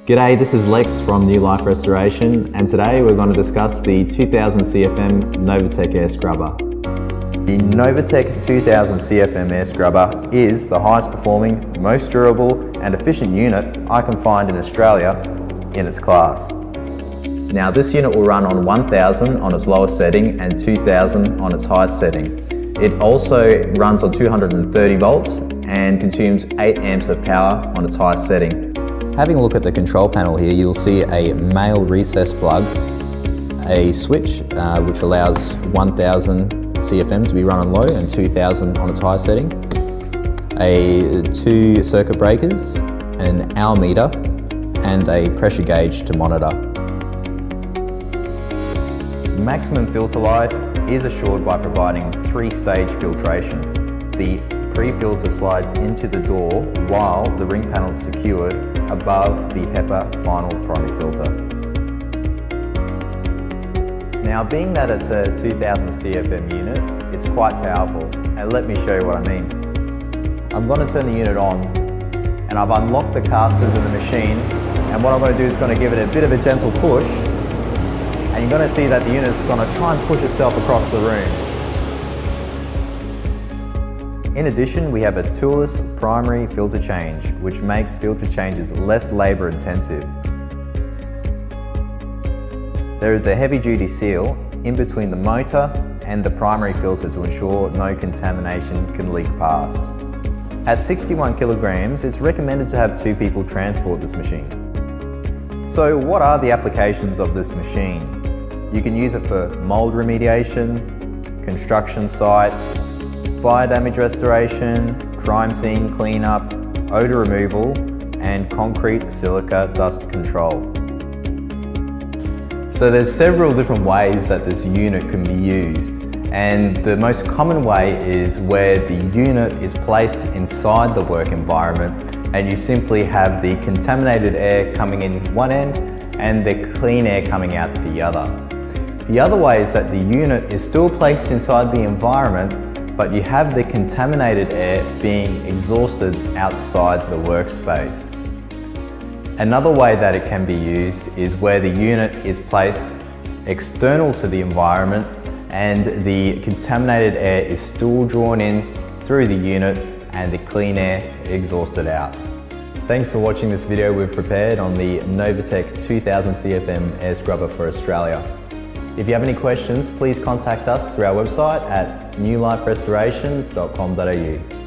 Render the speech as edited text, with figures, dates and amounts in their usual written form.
G'day, this is Lex from New Life Restoration, and today we're going to discuss the 2000 CFM Novatek Air Scrubber. The Novatek 2000 CFM Air Scrubber is the highest performing, most durable and efficient unit I can find in Australia in its class. Now this unit will run on 1000 on its lowest setting and 2000 on its highest setting. It also runs on 230 volts and consumes 8 amps of power on its highest setting. Having a look at the control panel here, you'll see a male recess plug, a switch which allows 1000 CFM to be run on low and 2000 on its highest setting, 2 circuit breakers, an hour meter and a pressure gauge to monitor. Maximum filter life is assured by providing 3-stage filtration. The Prefilter slides into the door while the ring panel is secured above the HEPA final primary filter. Now, being that it's a 2000 CFM unit, it's quite powerful, and let me show you what I mean. I'm going to turn the unit on, and I've unlocked the casters in the machine, and what I'm going to do is going to give it a bit of a gentle push, and you're going to see that the unit's going to try and push itself across the room. In addition, we have a toolless primary filter change, which makes filter changes less labour intensive. There is a heavy-duty seal in between the motor and the primary filter to ensure no contamination can leak past. At 61 kilograms, it's recommended to have 2 people transport this machine. So what are the applications of this machine? You can use it for mould remediation, construction sites, fire damage restoration, crime scene cleanup, odour removal, and concrete silica dust control. So there's several different ways that this unit can be used, and the most common way is where the unit is placed inside the work environment and you simply have the contaminated air coming in one end and the clean air coming out the other. The other way is that the unit is still placed inside the environment, but you have the contaminated air being exhausted outside the workspace. Another way that it can be used is where the unit is placed external to the environment and the contaminated air is still drawn in through the unit and the clean air exhausted out. Thanks for watching this video we've prepared on the Novatek 2000 CFM Air Scrubber for Australia. If you have any questions, please contact us through our website at newliferestoration.com.au.